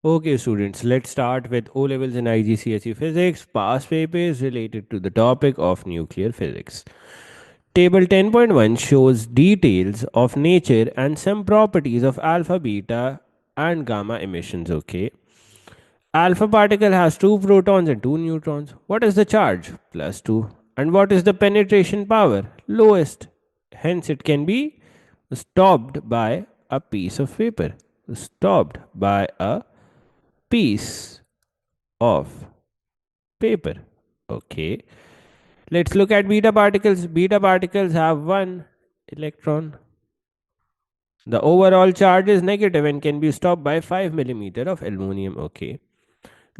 Okay, students, let's start with O levels in IGCSE physics, past papers related to the topic of nuclear physics. Table 10.1 shows details of nature and some properties of alpha, beta, and gamma emissions. Okay, alpha particle has two protons and two neutrons. What is the charge? Plus 2. And what is the penetration power? Lowest. Hence, it can be stopped by a piece of paper. Stopped by a piece of paper. Okay. Let's look at beta particles. Beta particles have one electron. The overall charge is negative and can be stopped by 5 millimeter of aluminum. Okay.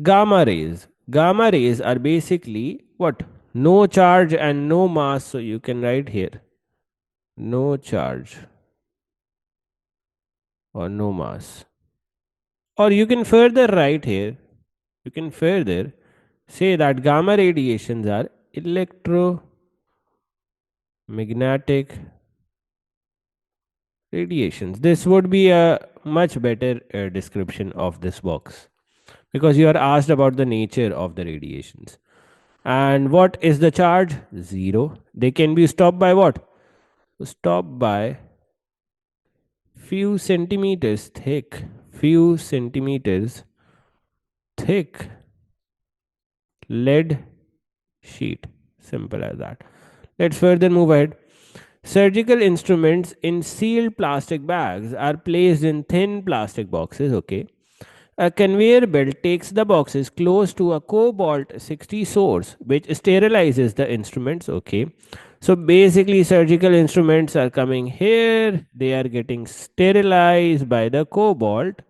Gamma rays. Gamma rays are basically what? No charge and no mass. So you can write here no charge or no mass. Or you can further write here, you can further say that gamma radiations are electromagnetic radiations. This would be a much better description of this box because you are asked about the nature of the radiations. And what is the charge? Zero. They can be stopped by what? Stopped by few centimeters thick lead sheet. Simple as that. Let's further move ahead. Surgical instruments in sealed plastic bags are placed in thin plastic boxes. Okay. A conveyor belt takes the boxes close to a cobalt 60 source, which sterilizes the instruments. Okay. So basically, surgical instruments are coming here, they are getting sterilized by the cobalt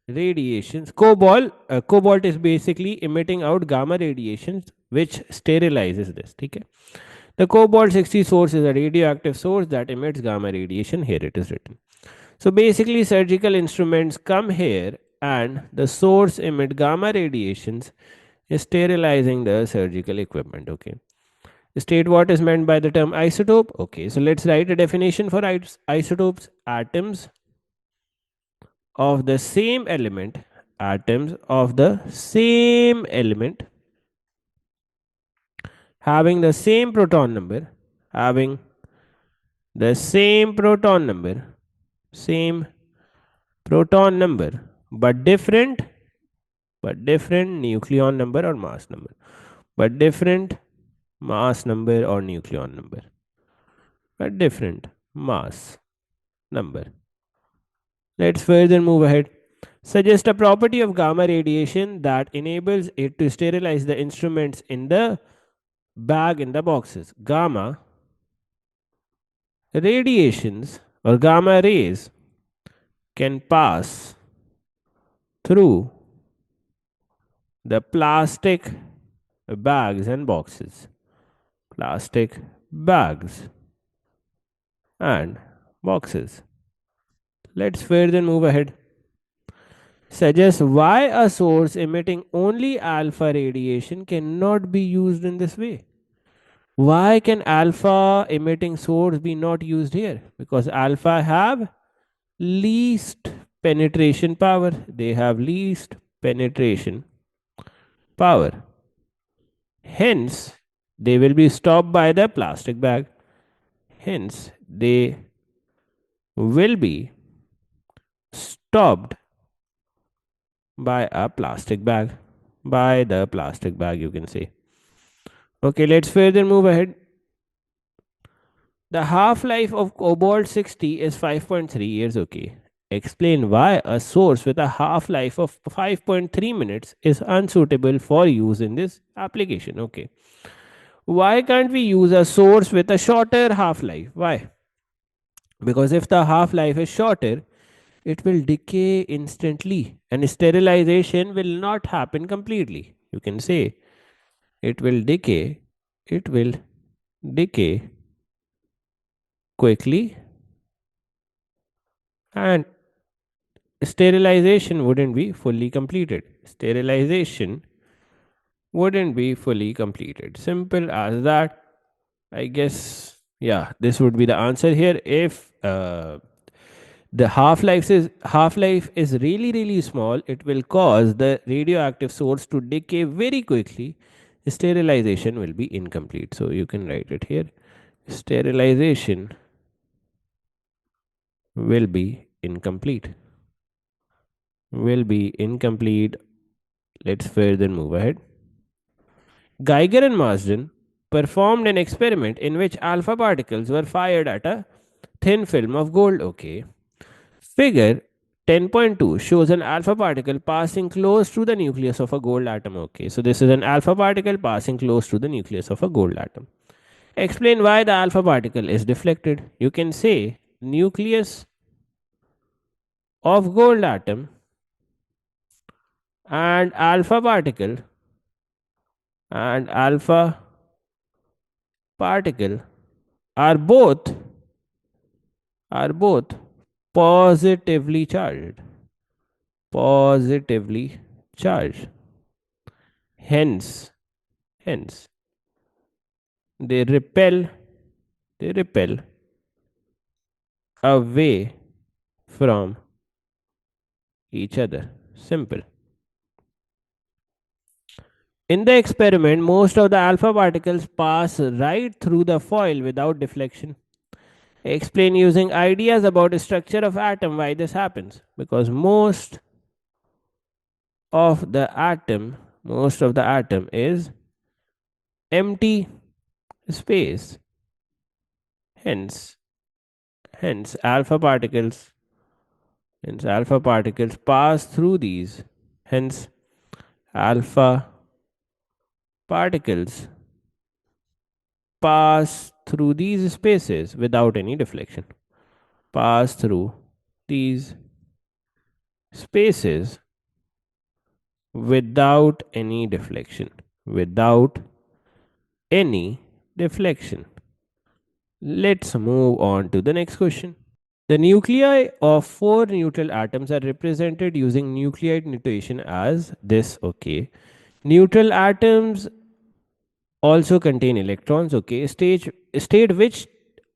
radiations. Cobalt is basically emitting out gamma radiations, which sterilizes this. Okay. The cobalt 60 source is a radioactive source that emits gamma radiation. Here it is written. So basically, surgical instruments come here and the source emit gamma radiations, sterilizing the surgical equipment. Okay. State what is meant by the term isotope. Okay, so let's write a definition for isotopes. Of the same element, atoms of the same element having the same proton number, having the same proton number, but different nucleon number or mass number, but different mass number or nucleon number, but different mass number. Let's further move ahead. Suggest a property of gamma radiation that enables it to sterilize the instruments in the bag in the boxes. Gamma radiations or gamma rays can pass through the plastic bags and boxes. Plastic bags and boxes. Let's further move ahead. Suggest why a source emitting only alpha radiation cannot be used in this way. Why can alpha emitting source be not used here? Because alpha have least penetration power. They have least penetration power. Hence, they will be stopped by the plastic bag. Hence, they will be stopped by a plastic bag. By the plastic bag, you can say. Okay, let's further move ahead. The half life of cobalt 60 is 5.3 years. Okay. Explain why a source with a half life of 5.3 minutes is unsuitable for use in this application. Okay. Why can't we use a source with a shorter half life? Why? Because if the half life is shorter, it will decay instantly and sterilization will not happen completely. You can say it will decay quickly and sterilization wouldn't be fully completed. Sterilization wouldn't be fully completed. Simple as that. I guess, yeah, this would be the answer here. If The half life is really small. It will cause the radioactive source to decay very quickly. Sterilization will be incomplete. So you can write it here. Sterilization will be incomplete. Will be incomplete. Let's further move ahead. Geiger and Marsden performed an experiment in which alpha particles were fired at a thin film of gold. Okay. Figure 10.2 shows an alpha particle passing close to the nucleus of a gold atom. Okay, so this is an alpha particle passing close to the nucleus of a gold atom. Explain why the alpha particle is deflected. You can say nucleus of gold atom and alpha particle and alpha particle are both are both positively charged. Positively charged. Hence, they repel they repel away from each other. Simple. In the experiment, most of the alpha particles pass right through the foil without deflection. Explain using ideas about the structure of atom why this happens. Because of the most of the atom is empty space. Hence, hence alpha particles pass through these. Hence, alpha particles pass through these spaces without any deflection. Pass through these spaces without any deflection. Without any deflection. Let's move on to the next question. The nuclei of four neutral atoms are represented using nuclide notation as this. Okay. Neutral atoms also contain electrons. Okay. State which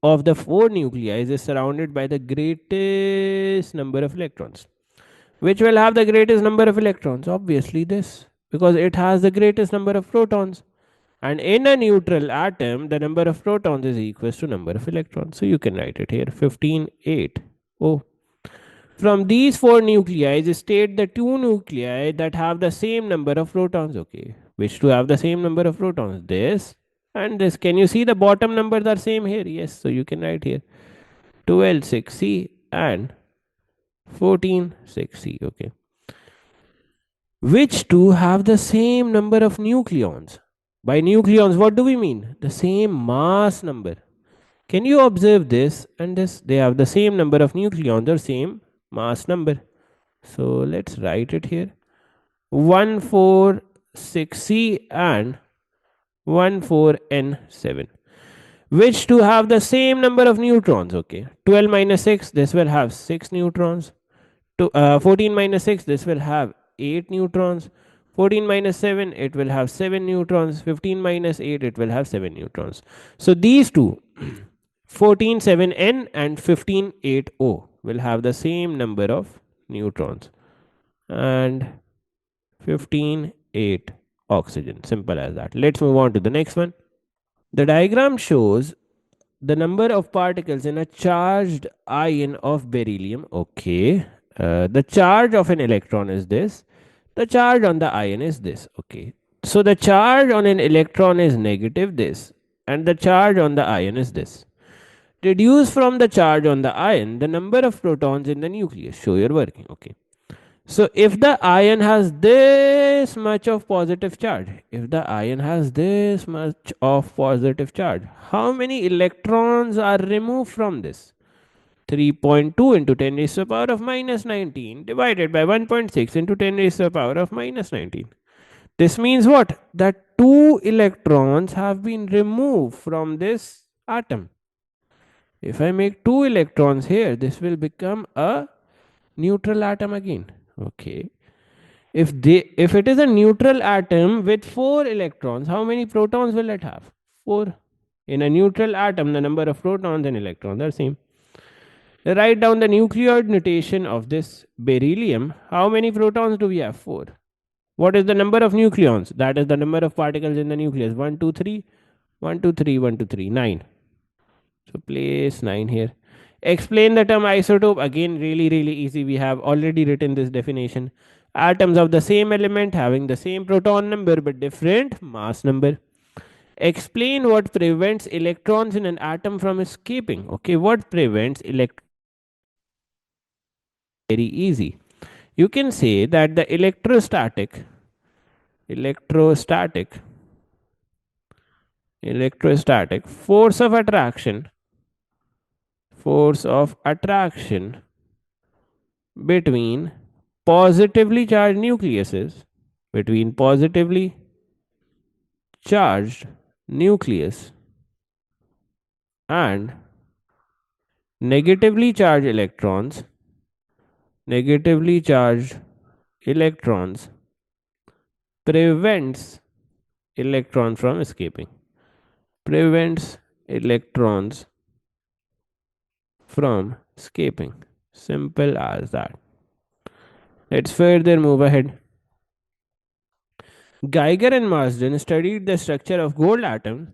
of the four nuclei is surrounded by the greatest number of electrons. Which will have the greatest number of electrons? Obviously this, because it has the greatest number of protons. And in a neutral atom, the number of protons is equal to number of electrons. So you can write it here, 15, 8. Oh. From these four nuclei, state the two nuclei that have the same number of protons. Okay. Which two have the same number of protons? This and this. Can you see the bottom numbers are same here? Yes. So you can write here 12, 6C and 14, 6C. Okay. Which two have the same number of nucleons? By nucleons, what do we mean? The same mass number. Can you observe this and this? They have the same number of nucleons or same mass number. So let's write it here. 146C and 14N7. Which two have the same number of neutrons? Okay. 12 minus 6, this will have 6 neutrons. 14 minus 6, this will have 8 neutrons. 14 minus 7, it will have 7 neutrons. 15 minus 8, it will have 7 neutrons. So these two, 14 7n and 15 8o, will have the same number of neutrons. And 15 8 oxygen. Simple as that. Let's move on to the next one. The diagram shows the number of particles in a charged ion of beryllium. Okay. The charge of an electron is this. The charge on the ion is this. Okay. So the charge on an electron is negative this. And the charge on the ion is this. Reduce from the charge on the ion the number of protons in the nucleus. Show your working. Okay. So if the ion has this much of positive charge, how many electrons are removed from this? 3.2 into 10 raised to the power of minus 19 divided by 1.6 into 10 raised to the power of minus 19. This means what? That 2 electrons have been removed from this atom. If I make 2 electrons here, this will become a neutral atom again. Okay. If it is a neutral atom with 4 electrons, how many protons will it have? 4. In a neutral atom, the number of protons and electrons are same. Write down the nucleoid notation of this beryllium. How many protons do we have? 4. What is the number of nucleons? That is the number of particles in the nucleus. 1, 2, 3. 1, 2, 3, 1, 2, 3. 9. So place 9 here. Explain the term isotope. Again, really, really easy. We have already written this definition. Atoms of the same element having the same proton number but different mass number. Explain what prevents electrons in an atom from escaping. Okay, what prevents electrons? Very easy. You can say that the electrostatic, electrostatic force of attraction between positively charged nucleuses, between positively charged nucleus and negatively charged electrons, negatively charged electrons prevents electron from escaping, prevents electrons from escaping. Simple as that. Let's further move ahead. Geiger and Marsden studied the structure of gold atoms.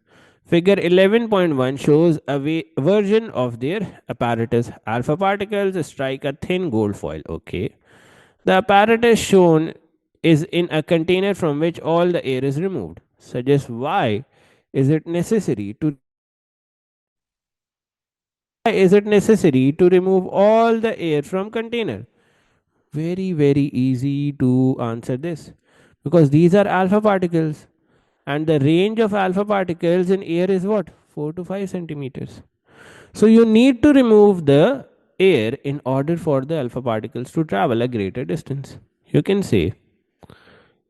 Figure 11.1 shows a version of their apparatus. Alpha particles strike a thin gold foil. Okay. The apparatus shown is in a container from which all the air is removed. Suggest why is it necessary to remove all the air from container? Very, very easy to answer this because these are alpha particles and the range of alpha particles in air is what? 4 to 5 centimeters. So you need to remove the air in order for the alpha particles to travel a greater distance. You can say,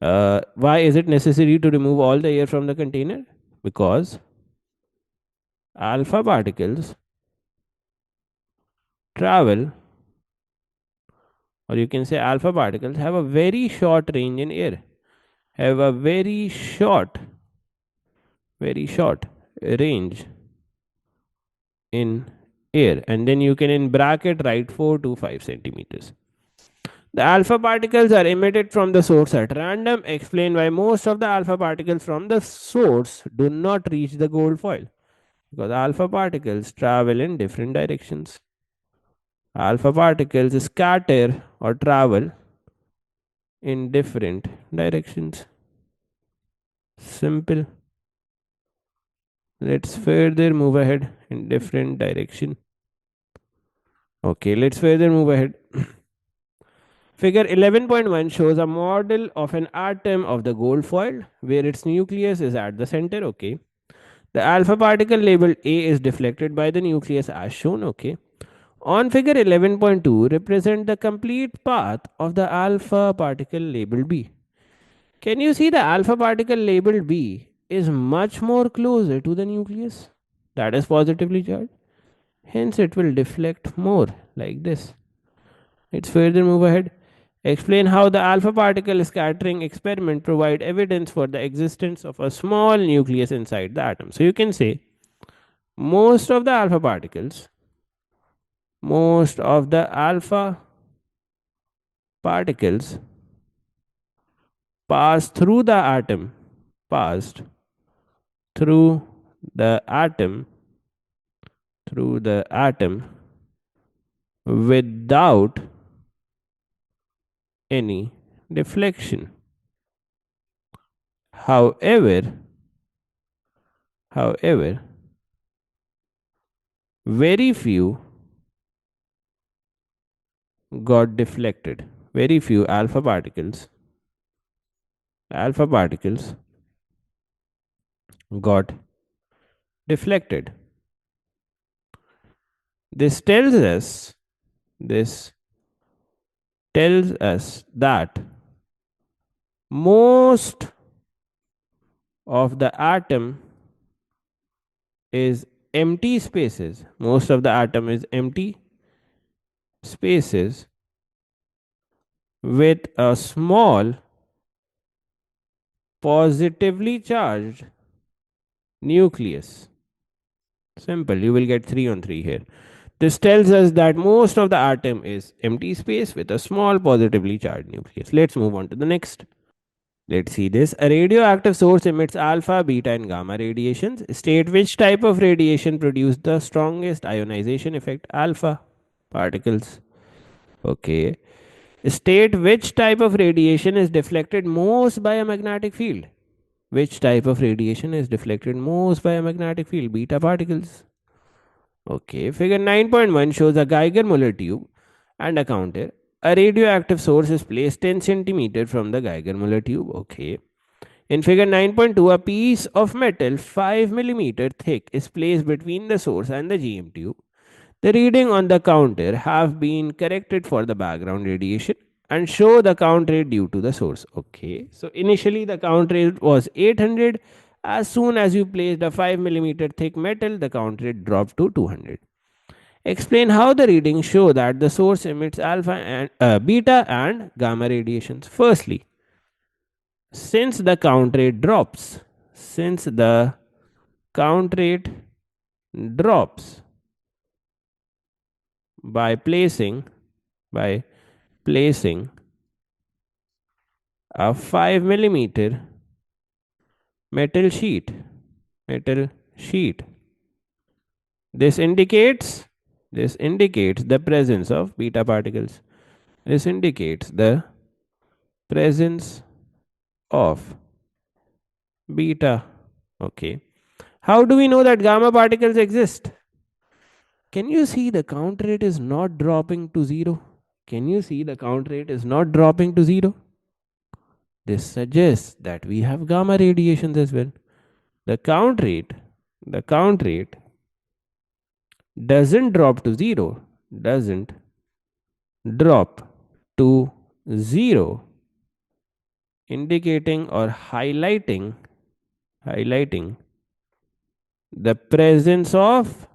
why is it necessary to remove all the air from the container? Because alpha particles travel, or you can say alpha particles have a very short range in air, have a very short range in air, and then you can in bracket write 4 to 5 centimeters. The alpha particles are emitted from the source at random. Explain why most of the alpha particles from the source do not reach the gold foil. Because alpha particles travel in different directions. Alpha particles scatter or travel in different directions. Simple. Let's further move ahead in different direction. Okay, let's further move ahead. Figure 11.1 shows a model of an atom of the gold foil where its nucleus is at the center. Okay. The alpha particle labeled A is deflected by the nucleus as shown. Okay. On figure 11.2 represent the complete path of the alpha particle labeled B. Can you see the alpha particle labeled B is much more closer to the nucleus that is positively charged? Hence it will deflect more like this. Let's further move ahead. Explain how the alpha particle scattering experiment provide evidence for the existence of a small nucleus inside the atom. So you can say most of the alpha particles, most of the alpha particles pass through the atom, passed through the atom, through the atom without any deflection. However, however, very few got deflected. Very few alpha particles got deflected. This tells us this tells us that most of the atom is empty spaces. Most of the atom is empty spaces with a small positively charged nucleus. Simple, you will get 3 on 3 here. This tells us that most of the atom is empty space with a small positively charged nucleus. Let's move on to the next. Let's see this. A radioactive source emits alpha, beta, and gamma radiations. State which type of radiation produced the strongest ionization effect. Alpha particles. Okay. State which type of radiation is deflected most by a magnetic field. Which type of radiation is deflected most by a magnetic field? Beta particles. Okay, figure 9.1 shows a Geiger-Muller tube and a counter. A radioactive source is placed 10 centimeter from the Geiger-Muller tube. Okay. In figure 9.2, a piece of metal 5 millimeter thick is placed between the source and the GM tube. The reading on the counter have been corrected for the background radiation and show the count rate due to the source. Okay, so initially the count rate was 800. As soon as you placed a 5 millimeter thick metal, the count rate dropped to 200. Explain how the readings show that the source emits alpha and beta and gamma radiations. Firstly, since the count rate drops, since the count rate drops by placing a 5 millimeter metal sheet metal sheet, this indicates the presence of beta particles. This indicates the presence of beta. Okay, how do we know that gamma particles exist? Can you see the count rate is not dropping to zero? Can you see the count rate is not dropping to zero? This suggests that we have gamma radiations as well. The count rate, the count rate doesn't drop to zero, doesn't drop to zero, indicating or highlighting the presence of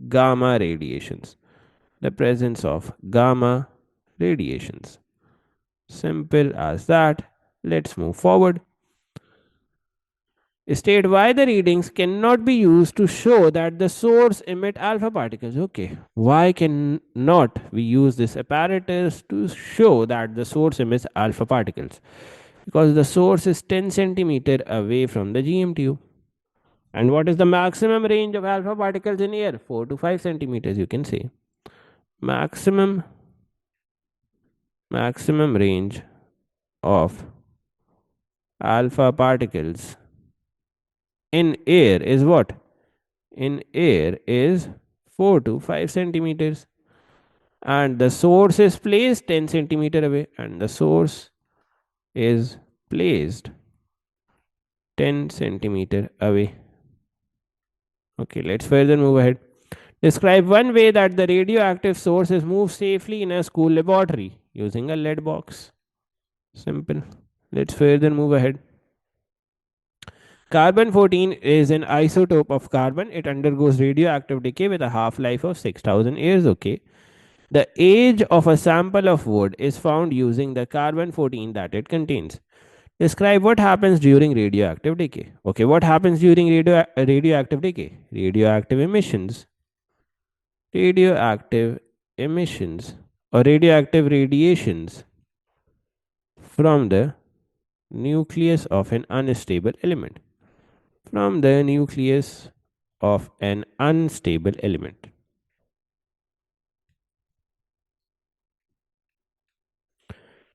gamma radiations. The presence of gamma radiations. Simple as that. Let's move forward. State why the readings cannot be used to show that the source emit alpha particles. Okay, why cannot we use this apparatus to show that the source emits alpha particles? Because the source is 10 centimeter away from the GM tube. And what is the maximum range of alpha particles in air? 4 to 5 centimeters, you can say. Maximum range of alpha particles in air is what? In air is 4 to 5 centimeters. And the source is placed 10 centimeter away. And the source is placed 10 centimeter away. Okay, let's further move ahead. Describe one way that the radioactive source is moved safely in a school laboratory using a lead box. Simple. Let's further move ahead. Carbon 14 is an isotope of carbon. It undergoes radioactive decay with a half-life of 6000 years. Okay. The age of a sample of wood is found using the carbon 14 that it contains. Describe what happens during radioactive decay. Okay, what happens during radioactive decay? Radioactive emissions or radioactive radiations from the nucleus of an unstable element. From the nucleus of an unstable element.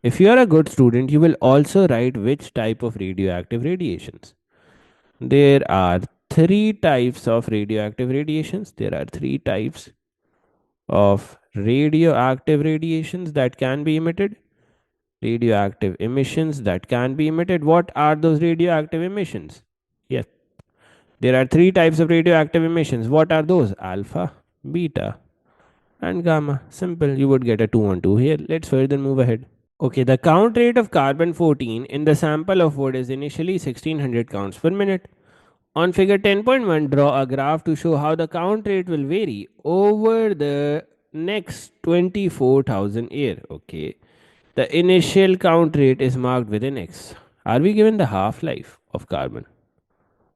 If you are a good student, you will also write which type of radioactive radiations. There are three types of radioactive radiations. There are three types of radioactive radiations that can be emitted. Radioactive emissions that can be emitted. What are those radioactive emissions? Yes. There are three types of radioactive emissions. What are those? Alpha, beta, and gamma. Simple. You would get a 2 on 2 here. Let's further move ahead. Okay, the count rate of carbon 14 in the sample of wood is initially 1600 counts per minute. On figure 10.1, draw a graph to show how the count rate will vary over the next 24,000 years. Okay, the initial count rate is marked with an X. Are we given the half life of carbon?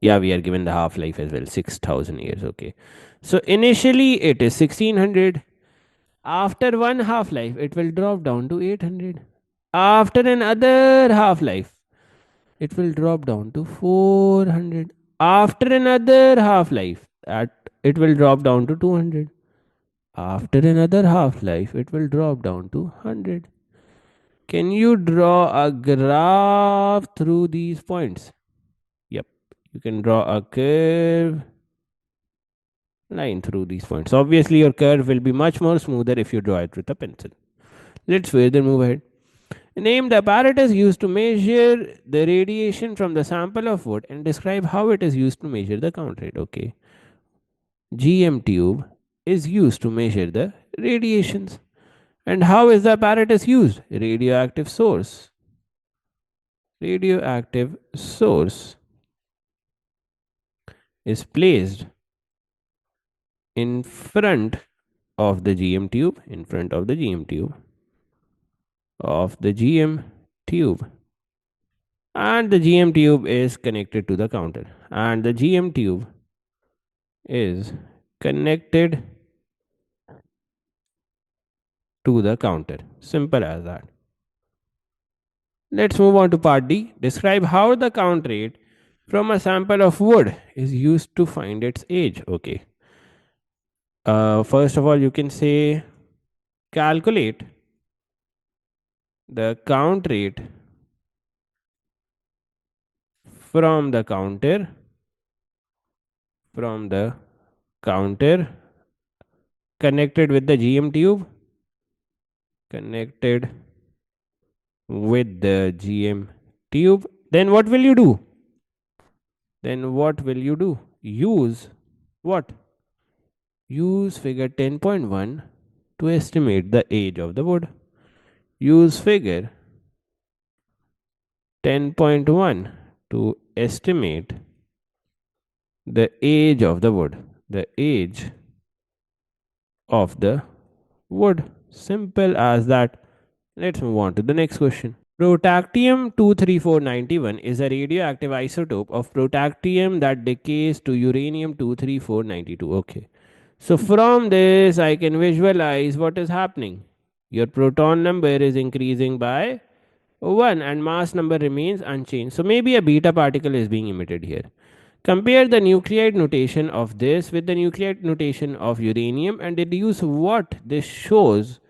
Yeah, we are given the half life as well, 6,000 years. Okay. So initially it is 1600. After one half life, it will drop down to 800. After another half life, it will drop down to 400. After another half life, it will drop down to 200. After another half life, it will drop down to 100. Can you draw a graph through these points? Yep. You can draw a curve line through these points. Obviously, your curve will be much more smoother if you draw it with a pencil. Let's further move ahead. Name the apparatus used to measure the radiation from the sample of wood and describe how it is used to measure the count rate. Okay. GM tube is used to measure the radiations. And how is the apparatus used? Radioactive source. Radioactive source is placed in front of the GM tube, in front of the GM tube, of the GM tube. And the GM tube is connected to the counter. And the GM tube is connected to the counter. Simple as that. Let's move on to part D. Describe how the count rate from a sample of wood is used to find its age. Okay. First of all, you can say calculate the count rate from the counter from the counter connected with the GM tube, connected with the GM tube. Then what will you do? Use what? Use figure 10.1 to estimate the age of the wood. Use figure 10.1 to estimate the age of the wood. The age of the wood. Simple as that. Let's move on to the next question. Protactinium 23491 is a radioactive isotope of protactinium that decays to uranium 23492. Okay. So from this, I can visualize what is happening. Your proton number is increasing by 1 and mass number remains unchanged. So maybe a beta particle is being emitted here. Compare the nuclide notation of this with the nuclide notation of uranium and deduce what this shows,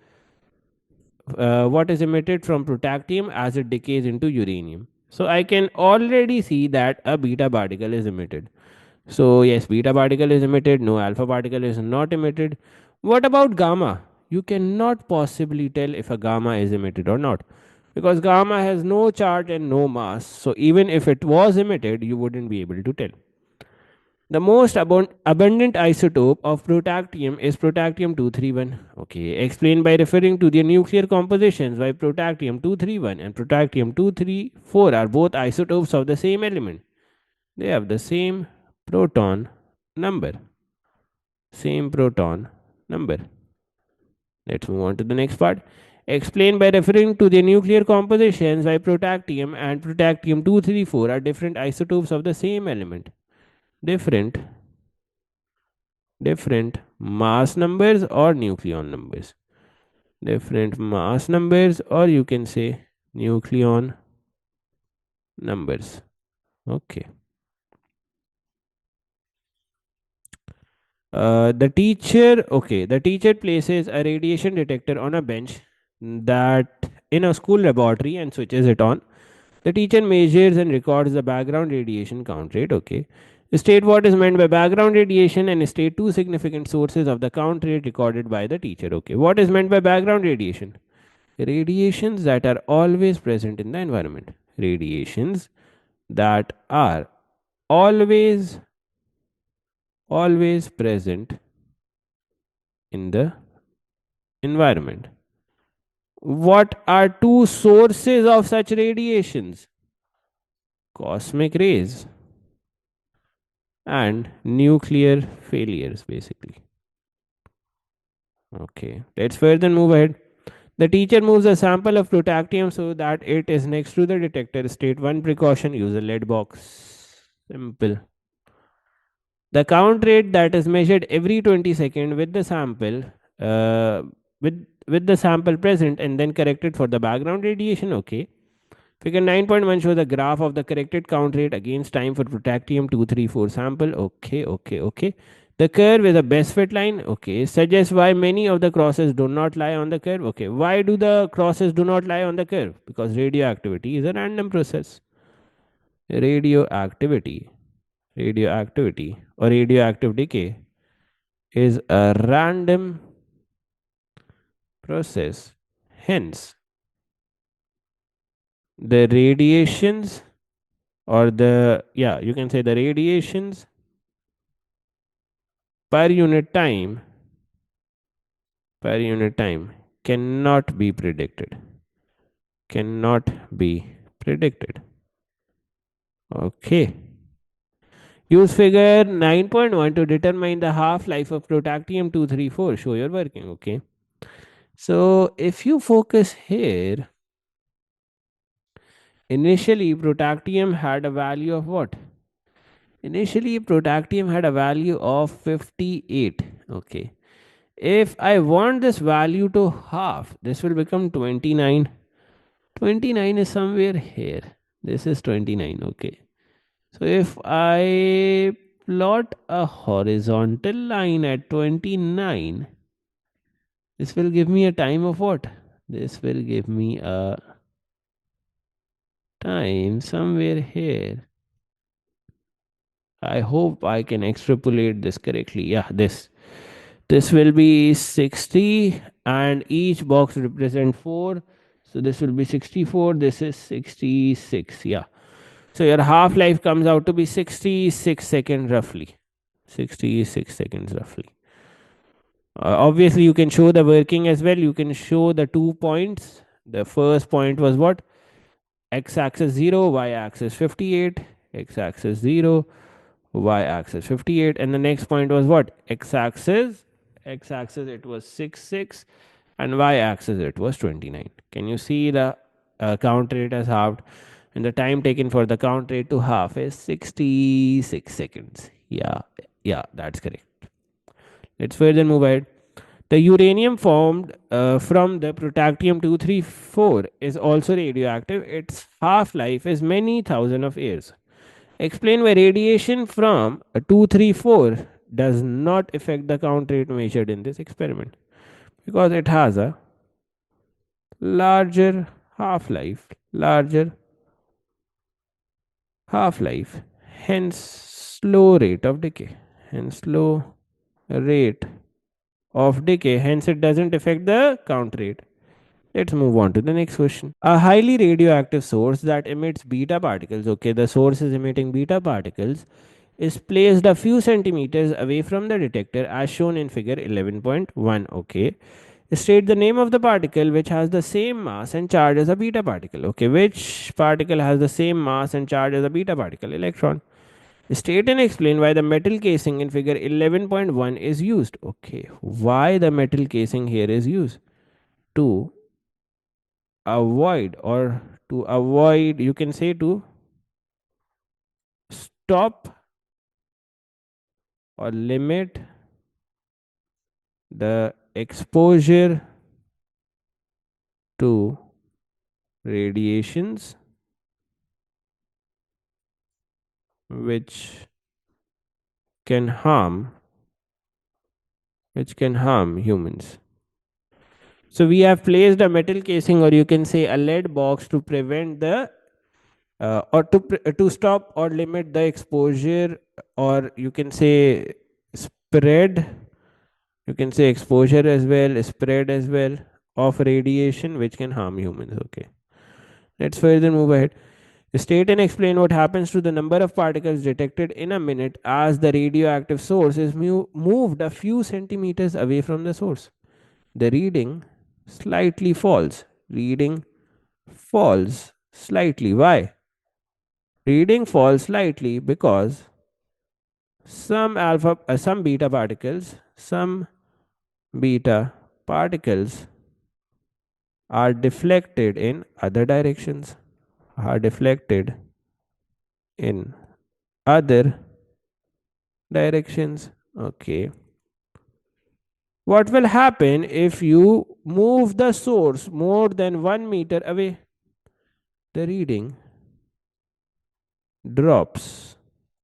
what is emitted from protactinium as it decays into uranium. So I can already see that a beta particle is emitted. So yes, beta particle is emitted, no alpha particle is not emitted. What about gamma? You cannot possibly tell if a gamma is emitted or not because gamma has no charge and no mass. So even if it was emitted, you wouldn't be able to tell. The most abundant isotope of protactinium is protactinium 231. Okay, explained by referring to the nuclear compositions why protactinium 231 and protactinium 234 are both isotopes of the same element. They have the same proton number. Same proton number. Let's move on to the next part. Explain by referring to the nuclear compositions why protactinium and protactinium 234 are different isotopes of the same element. Different mass numbers or nucleon numbers. Different mass numbers, or you can say nucleon numbers. Okay. The teacher places a radiation detector on a bench that in a school laboratory and switches it on. The teacher measures and records the background radiation count rate. Okay. State what is meant by background radiation and state two significant sources of the count rate recorded by the teacher. Okay. What is meant by background radiation? Radiations that are always present in the environment. Radiations that are always present in the environment. What are two sources of such radiations? Cosmic rays and nuclear failures, basically. Okay, let's further move ahead. The teacher moves a sample of protactinium so that it is next to the detector. State one precaution, use a lead box. Simple. The count rate that is measured every 20 seconds uh, with the sample present and then corrected for the background radiation. Okay. Figure 9.1 shows a graph of the corrected count rate against time for protactinium 234 sample. Okay, okay, okay. The curve is a best fit line. Okay. Suggests why many of the crosses do not lie on the curve. Okay. Why do the crosses do not lie on the curve? Because radioactivity is a random process. Radioactivity, radioactivity or radioactive decay is a random process. Hence, the radiations or the, yeah, you can say the radiations per unit time, per unit time cannot be predicted. Cannot be predicted. Okay. Use figure 9.1 to determine the half life of protactinium 234. Show your working. Okay. So if you focus here, initially protactinium had a value of what? Initially protactinium had a value of 58. Okay. If I want this value to half, this will become 29. 29 is somewhere here. This is 29. Okay. So if I plot a horizontal line at 29, this will give me a time of what? This will give me a time somewhere here. I hope I can extrapolate this correctly. Yeah, this will be 60 and each box represent 4. So this will be 64. This is 66. Yeah. So your half life comes out to be 66 seconds roughly. 66 seconds roughly. Obviously, you can show the working as well. You can show the 2 points. The first point was what? X axis 0, y axis 58, x axis 0, y axis 58, and the next point was what? X axis it was 6, and y axis it was 29. Can you see the count rate has halved? And the time taken for the count rate to half is 66 seconds. Yeah, yeah, that's correct. Let's further move ahead. The uranium formed from the protactinium 234 is also radioactive. Its half life is many thousand of years. Explain why radiation from 234 does not affect the count rate measured in this experiment. Because it has a larger half life, larger half life, hence slow rate of decay. Hence slow rate of decay, hence it doesn't affect the count rate. Let's move on to the next question. A highly radioactive source that emits beta particles, okay, the source is emitting beta particles, is placed a few centimeters away from the detector as shown in figure 11.1. Okay. State the name of the particle which has the same mass and charge as a beta particle. Okay, which particle has the same mass and charge as a beta particle? Electron. State and explain why the metal casing in figure 11.1 is used. Okay, why the metal casing here is used? To avoid, or to avoid, you can say to stop or limit the exposure to radiations which can harm humans. So we have placed a metal casing, or you can say a lead box, to prevent the to stop or limit the exposure, or you can say spread, you can say exposure as well, spread as well, of radiation which can harm humans. Okay, let's further move ahead. State and explain what happens to the number of particles detected in a minute as the radioactive source is moved a few centimeters away from the source. The reading slightly falls. Reading falls slightly. Why? Reading falls slightly because some beta particles are deflected in other directions. Are deflected in other directions. Okay. What will happen if you move the source more than 1 meter away? The reading drops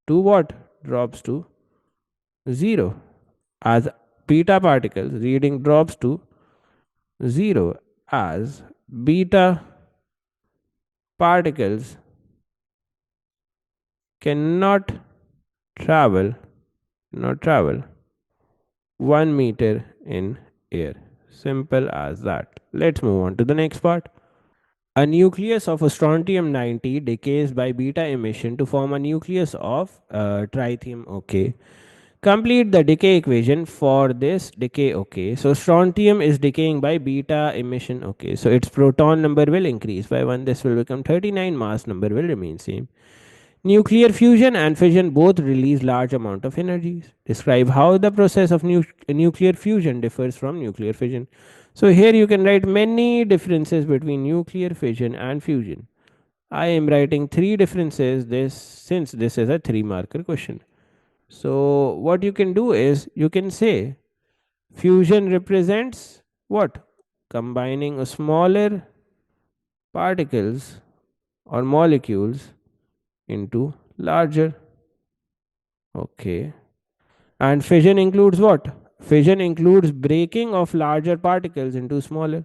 to what? Drops to 0. As beta particles, reading drops to 0 as beta particles cannot travel, not travel 1 meter in air. Simple as that. Let's move on to the next part. A nucleus of strontium 90 decays by beta emission to form a nucleus of tritium. Okay. Complete the decay equation for this decay. Okay. So strontium is decaying by beta emission. Okay. So its proton number will increase by 1. This will become 39. Mass number will remain same. Nuclear fusion and fission both release large amount of energies. Describe how the process of nuclear fusion differs from nuclear fission. So here you can write many differences between nuclear fission and fusion. I am writing three differences this since this is a 3 marker question. So what you can do is you can say fusion represents what? Combining smaller particles or molecules into larger. Okay. And fission includes what? Fission includes breaking of larger particles into smaller.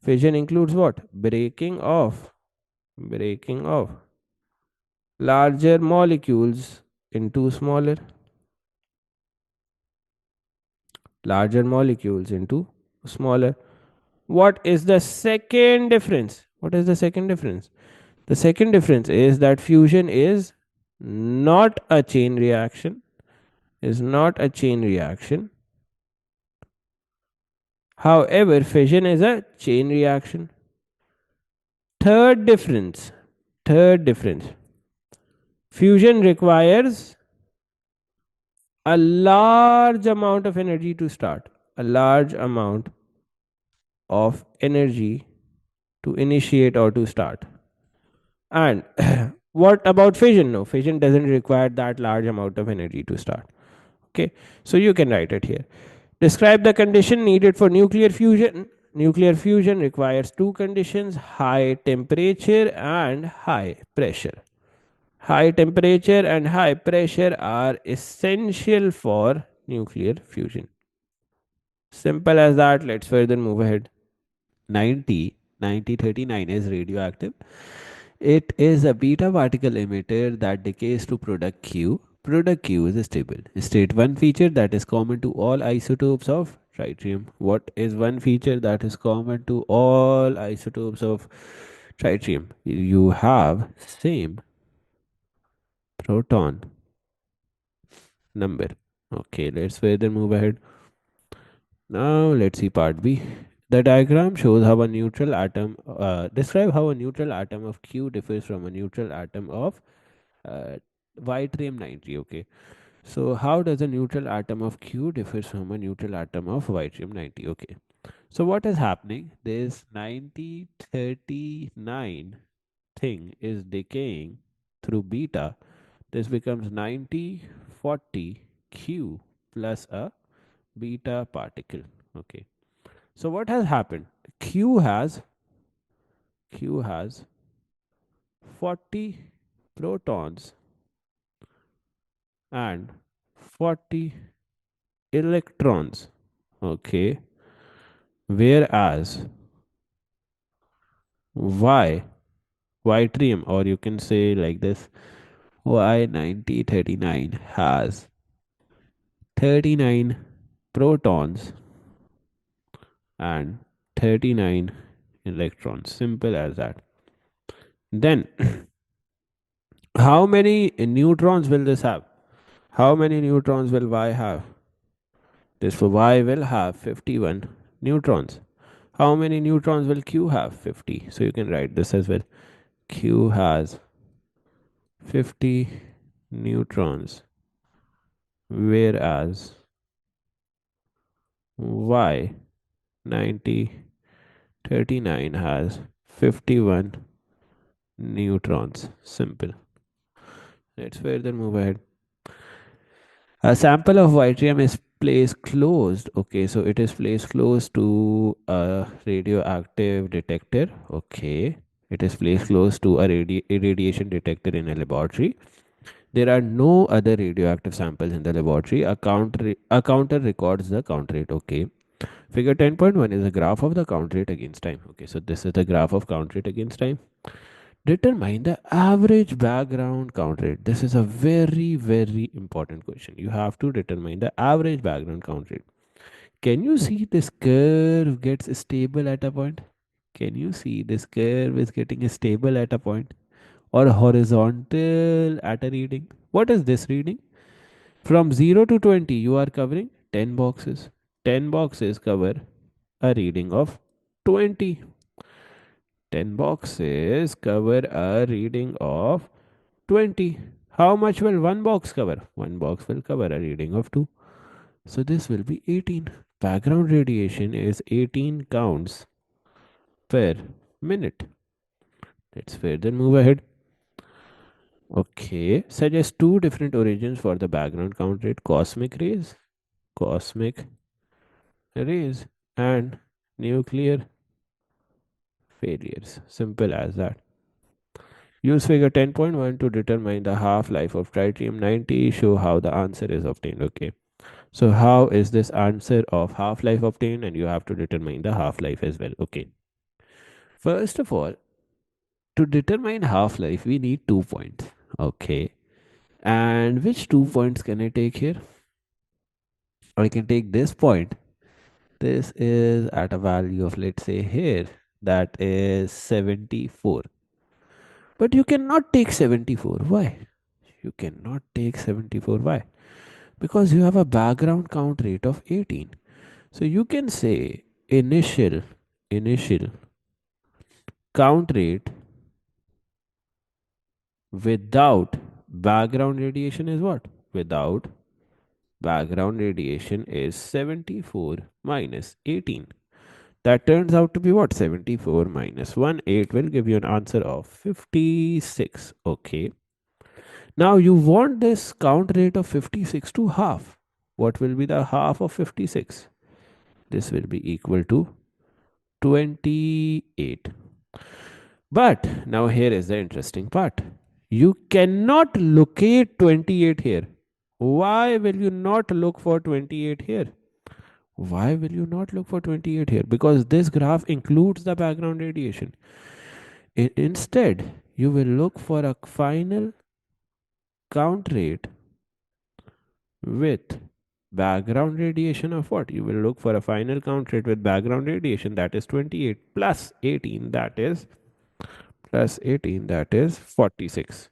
Fission includes what? Breaking of larger molecules into smaller. What is the second difference? What is the second difference? The second difference is that fusion is not a chain reaction, is not a chain reaction. However, fission is a chain reaction. Third difference. Third difference. Fusion requires a large amount of energy to start. A large amount of energy to initiate or to start. And what about fission? No, fission doesn't require that large amount of energy to start. Okay, so you can write it here. Describe the condition needed for nuclear fusion. Nuclear fusion requires two conditions: high temperature and high pressure. High temperature and high pressure are essential for nuclear fusion. Simple as that. Let's further move ahead. 9039 is radioactive. It is a beta particle emitter that decays to product Q. Product Q is stable. State one feature that is common to all isotopes of tritium. What is one feature that is common to all isotopes of tritium? You have same proton number. Okay, let's further move ahead. Now let's see part B. The diagram shows how a neutral atom, describe how a neutral atom of Q differs from a neutral atom of uh, yttrium 90. Okay, so how does a neutral atom of Q differs from a neutral atom of yttrium 90? Okay, so what is happening? This 9039 thing is decaying through beta. This becomes 9040 Q plus a beta particle. Okay, so what has happened? Q has 40 protons and 40 electrons. Okay, whereas Y yttrium, or you can say like this, Y9039 has 39 protons and 39 electrons. Simple as that. Then how many neutrons will this have? How many neutrons will Y have? This for Y will have 51 neutrons. How many neutrons will Q have? 50. So you can write this as well. Q has 50 neutrons, whereas Y 9039 has 51 neutrons. Simple. Let's further move ahead. A sample of yttrium is placed closed. Okay, so it is placed close to a radioactive detector. Okay, it is placed close to a irradiation detector in a laboratory. There are no other radioactive samples in the laboratory. A counter records the count rate. Okay. Figure 10.1 is a graph of the count rate against time. Okay, so this is the graph of count rate against time. Determine the average background count rate. This is a very, very important question. You have to determine the average background count rate. Can you see this curve gets stable at a point? Can you see this curve is getting stable at a point or horizontal at a reading? What is this reading? From 0 to 20, you are covering 10 boxes. 10 boxes cover a reading of 20. 10 boxes cover a reading of 20. How much will one box cover? One box will cover a reading of 2. So this will be 18. Background radiation is 18 counts per minute. Let's further move ahead. Okay, suggest two different origins for the background count rate: cosmic rays, and nuclear failures. Simple as that. Use figure 10.1 to determine the half-life of tritium 90. Show how the answer is obtained. Okay. So how is this answer of half-life obtained? And you have to determine the half-life as well. Okay. First of all, to determine half-life, we need 2 points. Okay. And which 2 points can I take here? I can take this point. This is at a value of, let's say, here, that is 74. But you cannot take 74. Why? You cannot take 74. Why? Because you have a background count rate of 18. So you can say initial count rate without background radiation is what? Without background radiation is 74 minus 18. That turns out to be what? 74 minus 1. 8 will give you an answer of 56. Okay. Now you want this count rate of 56 to half. What will be the half of 56? This will be equal to 28. But now here is the interesting part. You cannot locate 28 here. Why will you not look for 28 here? Why will you not look for 28 here? Because this graph includes the background radiation. Instead, you will look for a final count rate with background radiation of what? You will look for a final count rate with background radiation, that is 28 plus 18, that is 46.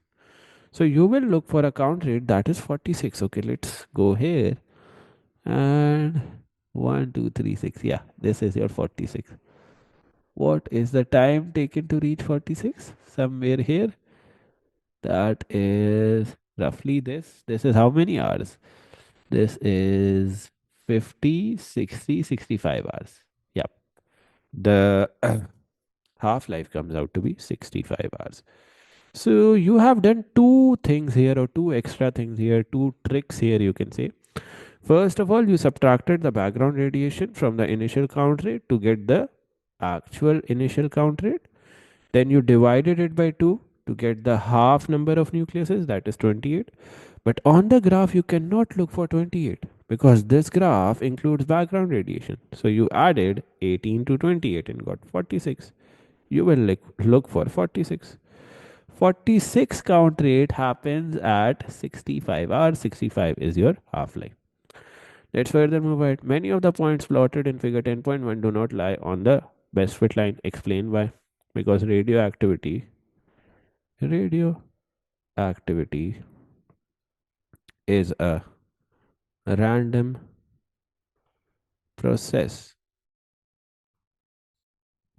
So you will look for a count rate that is 46. Okay, let's go here and 1, 2, 3, 6. Yeah, this is your 46. What is the time taken to reach 46? Somewhere here. That is roughly this. This is how many hours? This is 50, 60, 65 hours. Yep. The half life comes out to be 65 hours. So you have done two things here, or two extra things here, two tricks here, you can say. First of all, you subtracted the background radiation from the initial count rate to get the actual initial count rate. Then you divided it by 2 to get the half number of nucleuses, that is 28. But on the graph, you cannot look for 28 because this graph includes background radiation. So you added 18 to 28 and got 46. You will look for 46. 46 count rate happens at 65 hours. 65 is your half life. Let's further move ahead. Many of the points plotted in figure 10.1 do not lie on the best fit line. Explain why. Because radioactivity is a random process.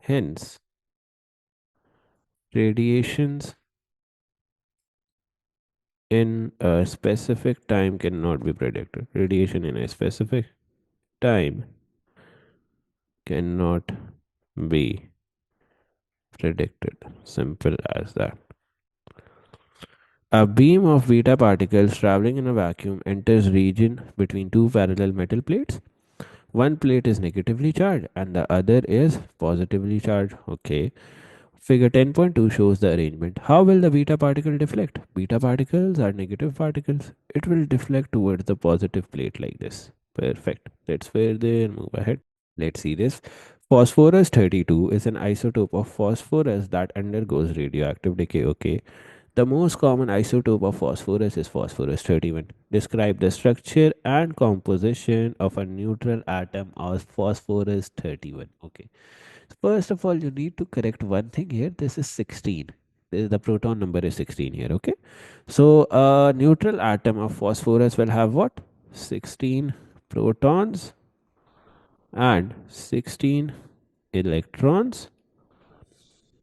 Hence, radiations in a specific time cannot be predicted. Radiation in a specific time cannot be predicted. Simple as that. A beam of beta particles traveling in a vacuum enters region between two parallel metal plates. One plate is negatively charged and the other is positively charged. Okay. Figure 10.2 shows the arrangement. How will the beta particle deflect? Beta particles are negative particles. It will deflect towards the positive plate like this. Perfect. Let's further move ahead. Let's see this. Phosphorus 32 is an isotope of phosphorus that undergoes radioactive decay. Okay. The most common isotope of phosphorus is phosphorus 31. Describe the structure and composition of a neutral atom of phosphorus 31. Okay. First of all, you need to correct one thing here. This is 16. The proton number is 16 here. Okay. So a neutral atom of phosphorus will have what? 16 protons and 16 electrons.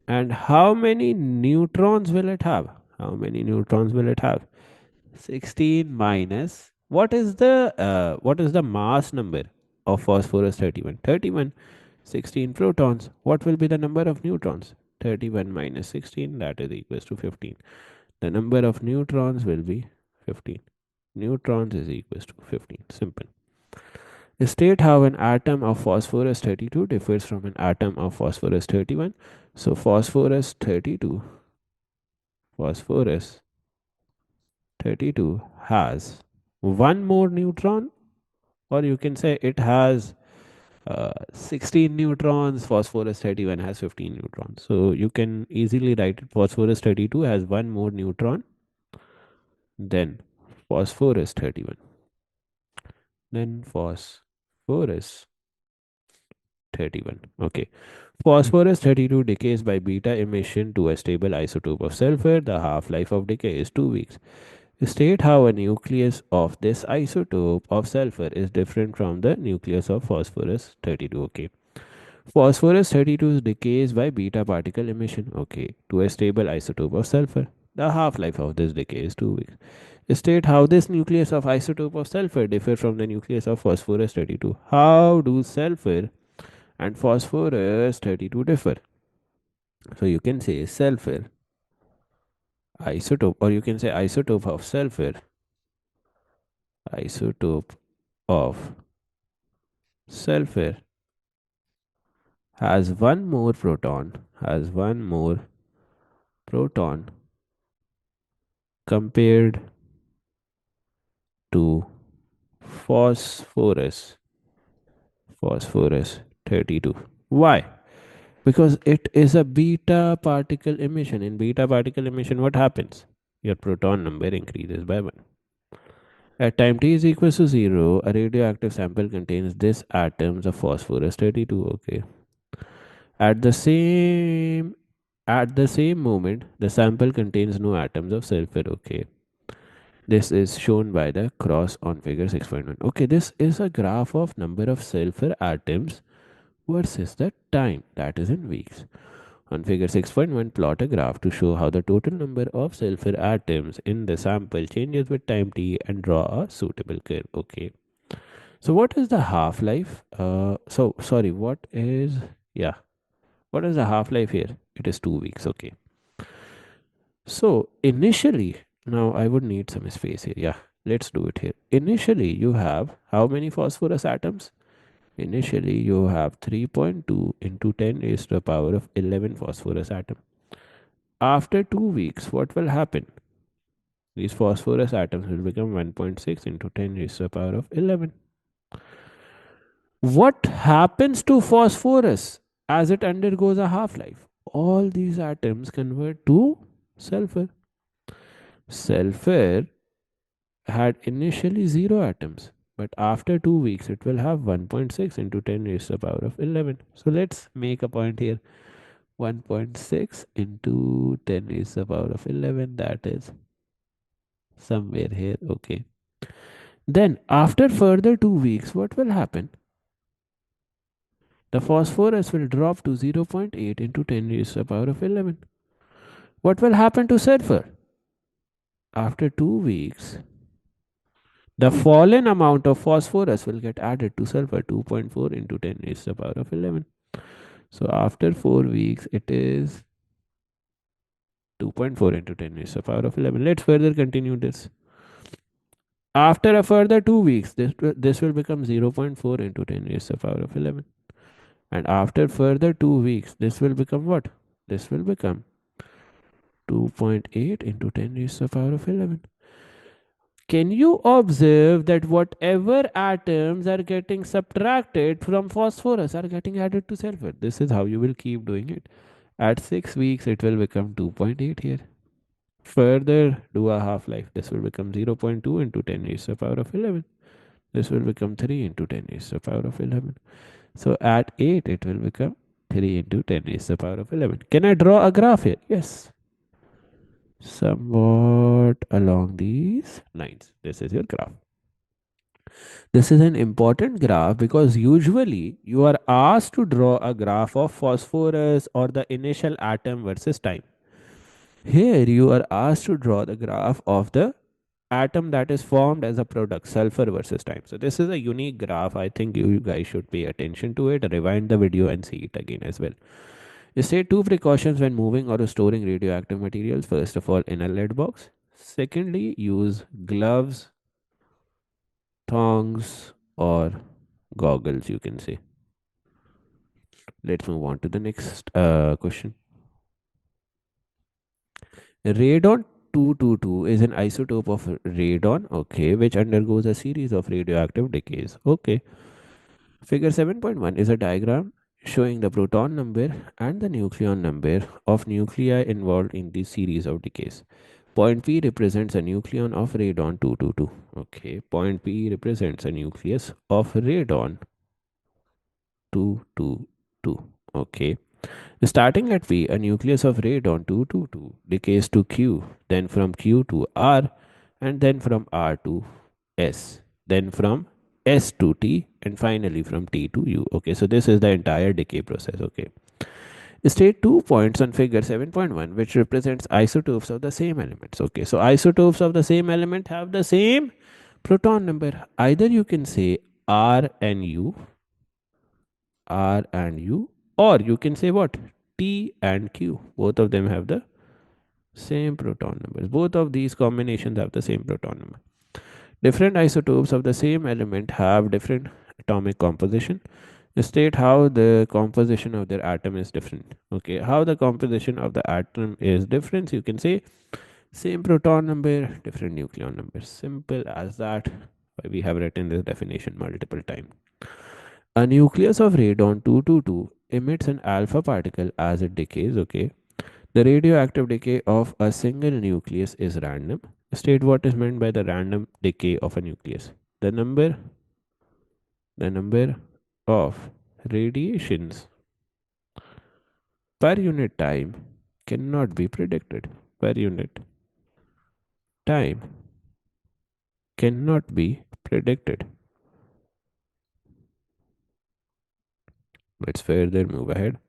And how many neutrons will it have? How many neutrons will it have? 16 minus what is the mass number of phosphorus 31? 31. 16 protons. What will be the number of neutrons? 31 minus 16, that is equals to 15. The number of neutrons will be 15. Neutrons is equals to 15. Simple. State how an atom of phosphorus 32 differs from an atom of phosphorus 31. So phosphorus 32 has one more neutron, or you can say it has 16 neutrons. Phosphorus 31 has 15 neutrons. So you can easily write it. Phosphorus 32 has one more neutron than phosphorus 31. Then phosphorus 31. Okay. Phosphorus 32 decays by beta emission to a stable isotope of sulfur. The half life of decay is 2 weeks. State how a nucleus of this isotope of sulfur is different from the nucleus of phosphorus 32. Okay. Phosphorus 32 decays by beta particle emission, okay, to a stable isotope of sulfur. The half life of this decay is 2 weeks. State how this nucleus of isotope of sulfur differ from the nucleus of phosphorus 32. How do sulfur and phosphorus 32 differ? So you can say sulfur isotope, or you can say isotope of sulfur, isotope of sulfur has one more proton compared to phosphorus phosphorus 32. Why? Because it is a beta particle emission. In beta particle emission, what happens? Your proton number increases by 1. At time t is equals to 0, a radioactive sample contains this atoms of phosphorus 32. Okay. At the same moment, the sample contains no atoms of sulfur. Okay. This is shown by the cross on figure 6.1. Okay, this is a graph of number of sulfur atoms versus the time, that is in weeks. On figure 6.1, plot a graph to show how the total number of sulfur atoms in the sample changes with time t and draw a suitable curve. Okay. So what is the half life? What is the half life here? It is 2 weeks. Okay. So initially, now I would need some space here. Yeah, let's do it here. Initially, you have how many phosphorus atoms? Initially, you have 3.2 into 10 raised to the power of 11 phosphorus atom. After 2 weeks, what will happen? These phosphorus atoms will become 1.6 into 10 raised to the power of 11. What happens to phosphorus as it undergoes a half life? All these atoms convert to sulfur. Sulfur had initially 0 atoms, but after 2 weeks it will have 1.6 into 10 raised to the power of 11. So let's make a point here. 1.6 into 10 raised to the power of 11, that is somewhere here. Okay. Then after further 2 weeks, what will happen? The phosphorus will drop to 0.8 into 10 raised to the power of 11. What will happen to sulfur? After 2 weeks, the fallen amount of phosphorus will get added to sulfur, 2.4 into 10 raised to the power of 11. So after 4 weeks, it is 2.4 into 10 raised to the power of 11. Let's further continue this. After a further 2 weeks, this will become 0.4 into 10 raised to the power of 11. And after further 2 weeks, this will become what? This will become 2.8 into 10 raised to the power of 11. Can you observe that whatever atoms are getting subtracted from phosphorus are getting added to sulfur? This is how you will keep doing it. At 6 weeks, it will become 2.8 here. Further, do a half life. This will become 0.2 into 10 raised to the power of 11. This will become 3 into 10 raised to the power of 11. So at 8, it will become 3 into 10 raised to the power of 11. Can I draw a graph here? Yes. Somewhat along these lines. This is your graph. This is an important graph because usually you are asked to draw a graph of phosphorus or the initial atom versus time. Here you are asked to draw the graph of the atom that is formed as a product, sulfur versus time. So this is a unique graph. I think you guys should pay attention to it. Rewind the video and see it again as well. State two precautions when moving or storing radioactive materials. First of all, in a lead box. Secondly, use gloves, thongs, or goggles, you can say. Let's move on to the next question. Radon 222 is an isotope of radon, okay, which undergoes a series of radioactive decays. Okay. Figure 7.1 is a diagram showing the proton number and the nucleon number of nuclei involved in this series of decays. Point P represents a nucleon of radon 222. Okay, point P represents a nucleus of radon 222. Okay, starting at P, a nucleus of radon 222 decays to Q, then from Q to R, and then from R to S, then from S to T, and finally from T to U. Okay, so this is the entire decay process. Okay, state 2 points on figure 7.1, which represents isotopes of the same elements. Okay, so isotopes of the same element have the same proton number. Either you can say R and U, R and U, or you can say what? T and Q. Both of them have the same proton numbers. Both of these combinations have the same proton number. Different isotopes of the same element have different atomic composition. State how the composition of their atom is different. Okay, how the composition of the atom is different, you can say same proton number, different nucleon numbers. Simple as that. We have written this definition multiple times. A nucleus of radon 222 emits an alpha particle as it decays. Okay, the radioactive decay of a single nucleus is random. State what is meant by the random decay of a nucleus. The number of radiations per unit time cannot be predicted. Per unit time cannot be predicted. Let's further move ahead.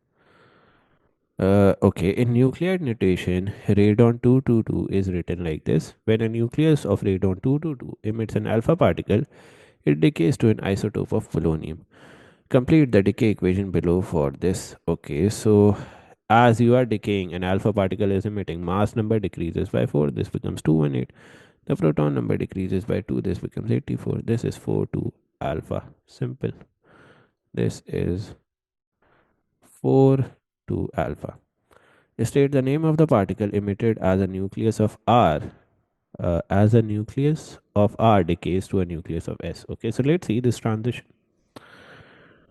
Okay, in nuclear notation, radon 222 is written like this. When a nucleus of radon 222 emits an alpha particle, it decays to an isotope of polonium. Complete the decay equation below for this. Okay, so as you are decaying, an alpha particle is emitting, mass number decreases by 4, this becomes 218. The proton number decreases by 2, this becomes 84. This is 4 to alpha. Simple. This is 4 to alpha. State the name of the particle emitted as a nucleus of R. As a nucleus of R decays to a nucleus of S. Okay, so let's see this transition.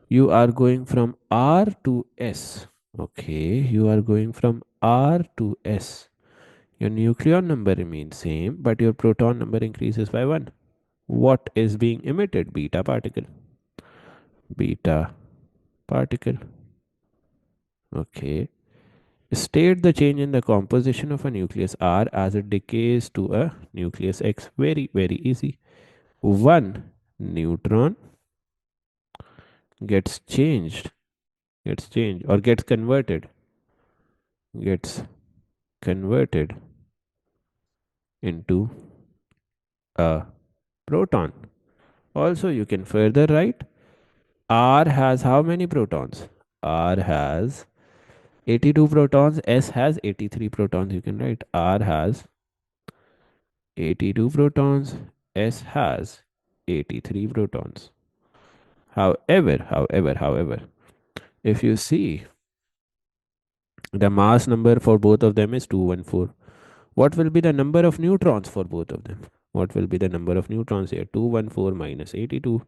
You are going from R to S. Okay, you are going from R to S. Your nucleon number remains same, but your proton number increases by 1. What is being emitted? Beta particle. Beta particle. Okay. State the change in the composition of a nucleus R as it decays to a nucleus X. Very, very easy. One neutron gets changed, or gets converted into a proton. Also, you can further write R has how many protons? R has 82 protons, S has 83 protons. You can write R has 82 protons, S has 83 protons. However, if you see the mass number for both of them is 214. What will be the number of neutrons for both of them? What will be the number of neutrons here? 214 minus 82.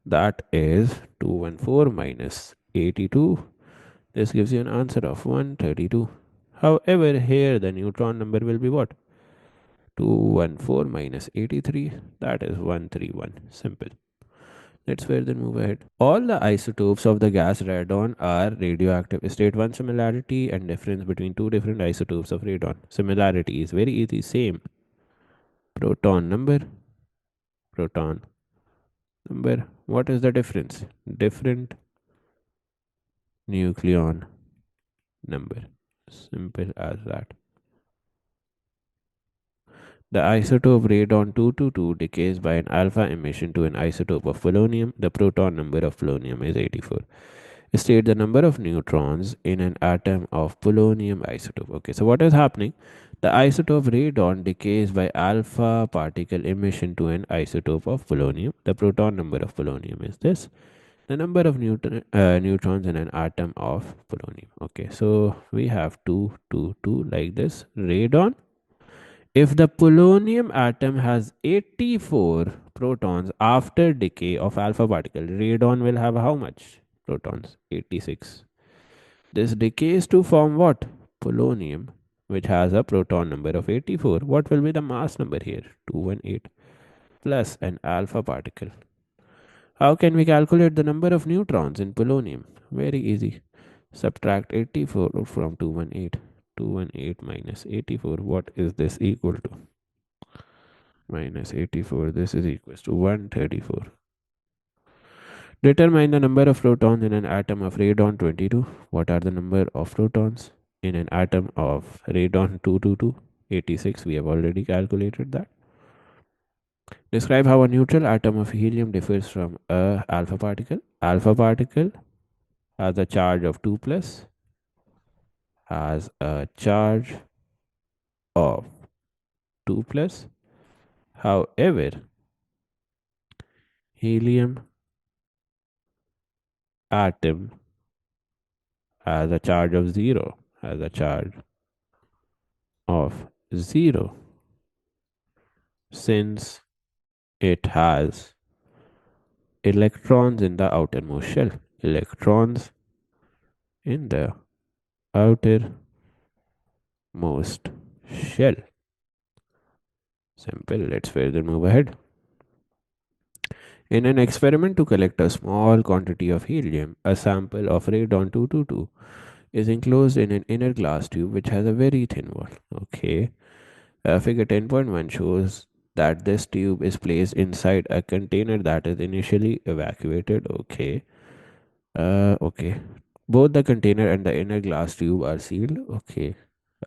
That is 214 minus 82. This gives you an answer of 132. However, here the neutron number will be what? 214 minus 83. That is 131. Simple. Let's further move ahead. All the isotopes of the gas radon are radioactive. State one similarity and difference between two different isotopes of radon. Similarity is very easy. Same. Proton number. Proton number. What is the difference? Different nucleon number. Simple as that. The isotope radon 222 decays by an alpha emission to an isotope of polonium. The proton number of polonium is 84. State the number of neutrons in an atom of polonium isotope. Okay, so what is happening? The isotope radon decays by alpha particle emission to an isotope of polonium. The proton number of polonium is this. The number of neutrons in an atom of polonium. Okay, so we have 2, 2, 2 like this. Radon, if the polonium atom has 84 protons after decay of alpha particle, radon will have how much protons? 86. This decays to form what? Polonium, which has a proton number of 84. What will be the mass number here? 218 plus an alpha particle. How can we calculate the number of neutrons in polonium? Very easy. Subtract 84 from 218. 218 minus 84. What is this equal to? Minus 84. This is equals to 134. Determine the number of protons in an atom of radon 22. What are the number of protons in an atom of radon 222? 86. We have already calculated that. Describe how a neutral atom of helium differs from a alpha particle. Alpha particle has a charge of 2 plus, has a charge of 2 plus. However, helium atom has a charge of 0, has a charge of 0, since it has electrons in the outermost shell. Electrons in the outermost shell. Simple. Let's further move ahead. In an experiment to collect a small quantity of helium, a sample of radon 222 is enclosed in an inner glass tube which has a very thin wall. Okay. Figure 10.1 shows that this tube is placed inside a container that is initially evacuated. Okay. Okay. Both the container and the inner glass tube are sealed. Okay.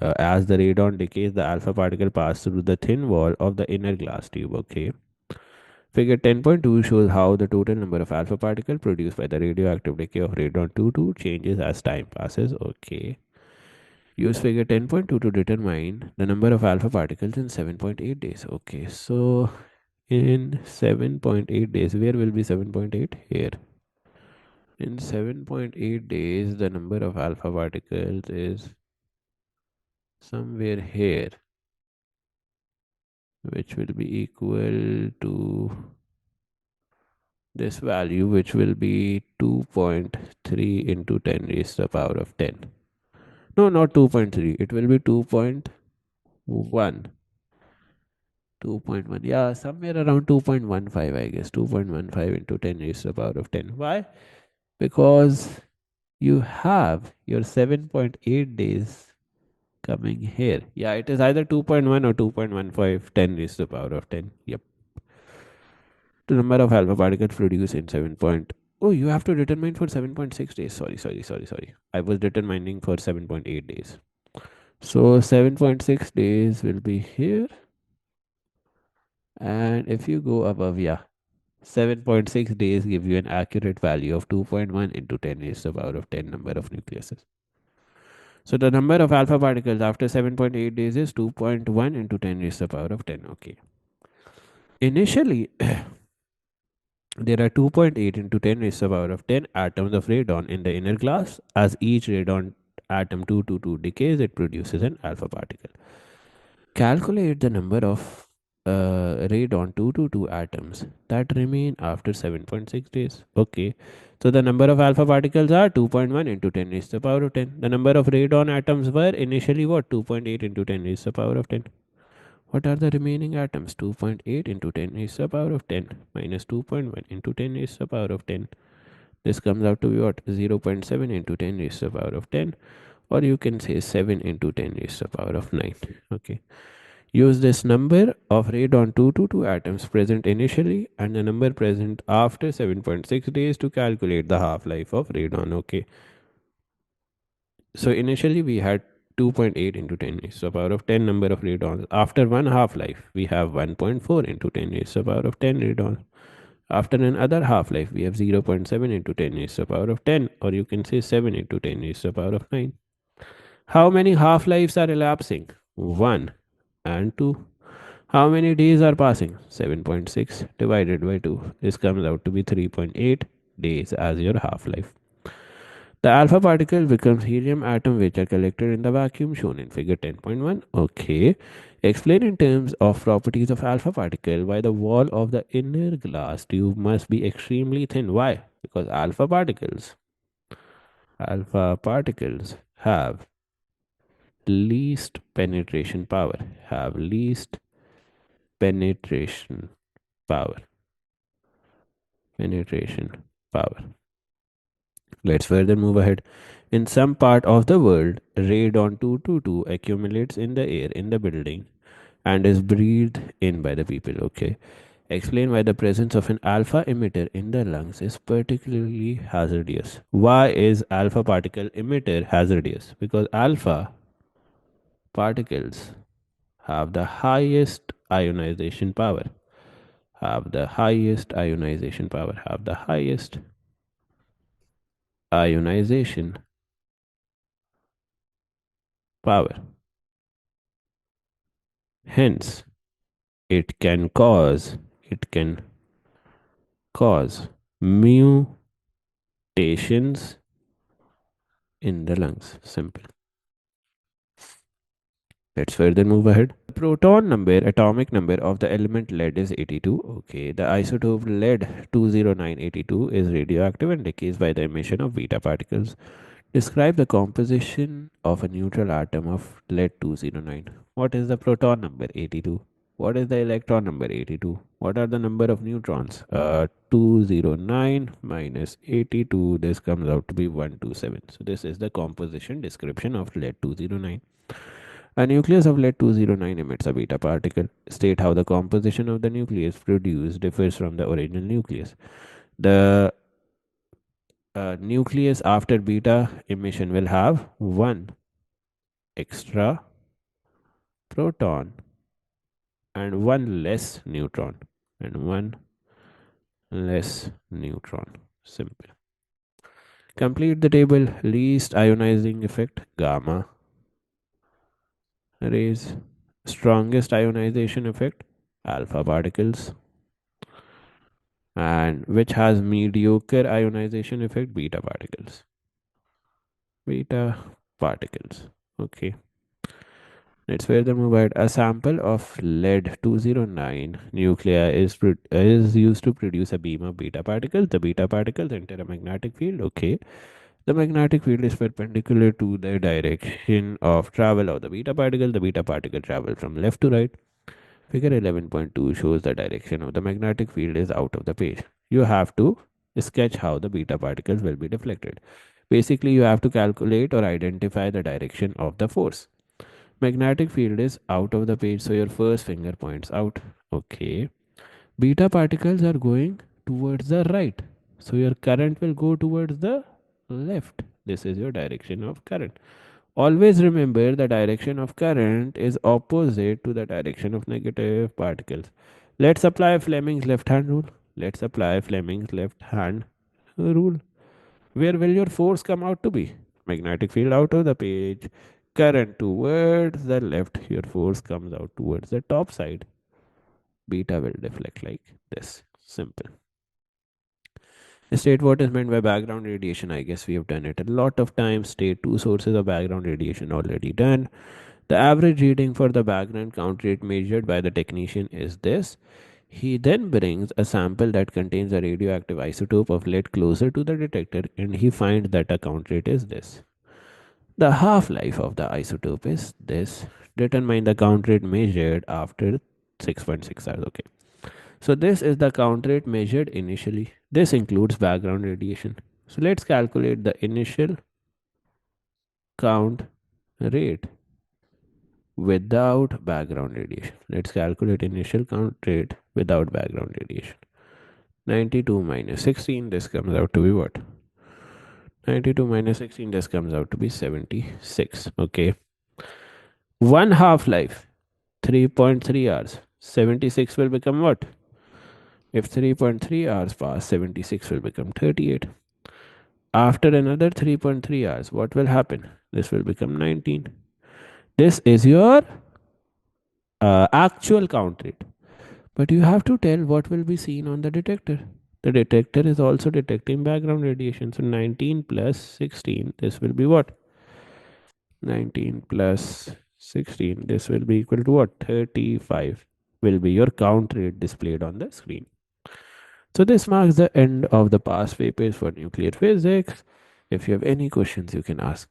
As the radon decays, the alpha particle passes through the thin wall of the inner glass tube. Okay. Figure 10.2 shows how the total number of alpha particle produced by the radioactive decay of radon 22 changes as time passes. Okay. Use figure 10.2 to determine the number of alpha particles in 7.8 days. Okay, so in 7.8 days, where will be 7.8? Here. In 7.8 days, the number of alpha particles is somewhere here, which will be equal to this value, which will be 2.3 into 10 raised to the power of 10. No, not 2.3. It will be 2.1. 2.1. Yeah, somewhere around 2.15, I guess. 2.15 into 10 raised to the power of 10. Why? Because you have your 7.8 days coming here. Yeah, it is either 2.1 or 2.15, 10 raised to the power of 10. Yep. The number of alpha particles produced in 7. Oh, you have to determine for 7.6 days. Sorry. I was determining for 7.8 days. So 7.6 days will be here. And if you go above, yeah, 7.6 days give you an accurate value of 2.1 into 10 raised to the power of 10 number of nucleuses. So the number of alpha particles after 7.8 days is 2.1 into 10 raised to the power of 10. Okay. Initially, there are 2.8 into 10 raised to the power of 10 atoms of radon in the inner glass. As each radon atom 222 decays, it produces an alpha particle. Calculate the number of radon 222 atoms that remain after 7.6 days. Okay. So the number of alpha particles are 2.1 into 10 raised to the power of 10. The number of radon atoms were initially what? 2.8 into 10 raised to the power of 10. What are the remaining atoms? 2.8 into 10 raised to the power of 10 minus 2.1 into 10 raised to the power of 10. This comes out to be what? 0.7 into 10 raised to the power of 10, or you can say 7 into 10 raised to the power of 9. Okay. Use this number of radon 222 atoms present initially and the number present after 7.6 days to calculate the half-life of radon. Okay. So initially we had 2.8 into 10 raised to the power of 10 number of radons. After one half-life, we have 1.4 into 10 raised to the power of 10 radons. After another half-life, we have 0.7 into 10 raised to the power of 10, or you can say 7 into 10 raised to the power of 9. How many half-lives are elapsing? 1 and 2. How many days are passing? 7.6 divided by 2. This comes out to be 3.8 days as your half-life. The alpha particle becomes helium atom which are collected in the vacuum shown in figure 10.1. Okay. Explain in terms of properties of alpha particle why the wall of the inner glass tube must be extremely thin. Why? Because alpha particles have least penetration power. Have least penetration power. Penetration power. Let's further move ahead. In some part of the world, radon 222 accumulates in the air in the building and is breathed in by the people. Okay. Explain why the presence of an alpha emitter in the lungs is particularly hazardous. Why is alpha particle emitter hazardous? Because alpha particles have the highest ionization power. Have the highest ionization power. Have the highest ionization power. Hence, it can cause mutations in the lungs. Simple. Let's further move ahead. The proton number, atomic number of the element lead is 82. Okay, the isotope lead 20982 is radioactive and decays by the emission of beta particles. Describe the composition of a neutral atom of lead 209. What is the proton number? 82. What is the electron number? 82. What are the number of neutrons? 209 minus 82. This comes out to be 127. So this is the composition description of lead 209. A nucleus of lead 209 emits a beta particle. State how the composition of the nucleus produced differs from the original nucleus. The nucleus after beta emission will have one extra proton and one less neutron. And one less neutron. Simple. Complete the table. Least ionizing effect, gamma rays. Strongest ionization effect, alpha particles. And which has mediocre ionization effect, beta particles. Beta particles. Okay. Let's further move ahead. A sample of lead 209 nuclei is used to produce a beam of beta particles. The beta particles enter a magnetic field. Okay. The magnetic field is perpendicular to the direction of travel of the beta particle. The beta particle travels from left to right. Figure 11.2 shows the direction of the magnetic field is out of the page. You have to sketch how the beta particles will be deflected. Basically, you have to calculate or identify the direction of the force. Magnetic field is out of the page, so your first finger points out. Okay. Beta particles are going towards the right, so your current will go towards the left. This is your direction of current. Always remember the direction of current is opposite to the direction of negative particles. Let's apply Fleming's left hand rule. Let's apply Fleming's left hand rule. Where will your force come out to be? Magnetic field out of the page, current towards the left, your force comes out towards the top side. Beta will deflect like this. Simple. State what is meant by background radiation. I guess we have done it a lot of times. State two sources of background radiation already done. The average reading for the background count rate measured by the technician is this. He then brings a sample that contains a radioactive isotope of lead closer to the detector and he finds that the count rate is this. The half life of the isotope is this. Determine the count rate measured after 6.6 hours. Okay. So, this is the count rate measured initially. This includes background radiation. So, let's calculate the initial count rate without background radiation. Let's calculate initial count rate without background radiation. 92 minus 16, this comes out to be what? 92 minus 16, this comes out to be 76. Okay. One half life, 3.3 hours. 76 will become what? If 3.3 hours pass, 76 will become 38. After another 3.3 hours, what will happen? This will become 19. This is your actual count rate. But you have to tell what will be seen on the detector. The detector is also detecting background radiation. So 19 plus 16, this will be what? 19 plus 16, this will be equal to what? 35 will be your count rate displayed on the screen. So this marks the end of the past papers for nuclear physics. If you have any questions, you can ask.